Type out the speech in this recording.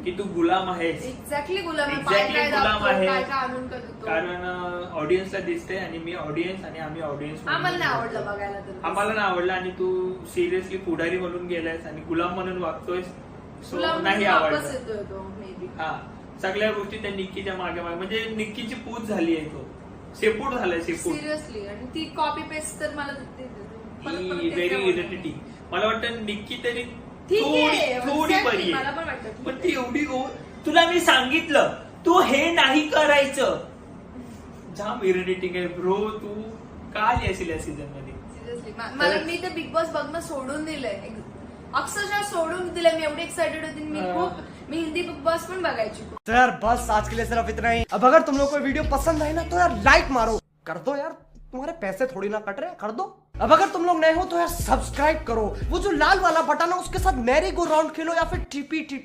की तू गुलाम आहेस. एक्झॅक्टली गुलाम आहे. Exactly काय गुलाम दाबतो, आहे. काय काय आणून का देतो. कारण ऑडियन्सला दिसते आणि मी ऑडियन्स आणि आम्ही ऑडियन्स. आम्हाला नाही आवडलं बघायला तर. आम्हाला नाही आवडलं आणि तू सिरियसली पुढारी म्हणून गेलायस आणि गुलाम म्हणून वागतोयस. सो गुलाम नाही वापस आवडलं. येतोय तो मे बी. हा सगळ्या गोष्टी त्या निक्कीच्या मागे मागे म्हणजे निक्कीची पूज झाली आहे. तो शेपूट झालाय शेपूट. सिरियसली. आणि ती कॉपी पेस्ट तर मला व्हेरी इरिटेटिंग. मला वाटतं निक्की तरी ठीक आहे, थोडी exactly, बरी मला आहे पण वाटतं ठीक पण आहे. ती एवढी तुला मी सांगितलं तू हे नाही करायचं. जाम इरिटेटिंग आहे ब्रो. तू का आली असेल या सीझन मध्ये. सिरियसली मला मी ते बिग बॉस बघणं सोडून दिलंय. अक्षरशः सोडून दिलंय. मी एवढी एक्साइटेड होती. मी हिंदी बिग बॉस पण बघायची. तो यार बस आज के लिए सिर्फ इतना ही. अब अगर तुम लोग को वीडियो पसंद आई ना तो यार लाइक मारो. कर दो यार, तुम्हारे पैसे थोड़ी ना कट रहे हैं, कर दो. अब अगर तुम लोग नए हो तो यार सब्सक्राइब करो. वो जो लाल वाला बटन है उसके साथ मैरी गो राउंड खेलो या फिर टीपी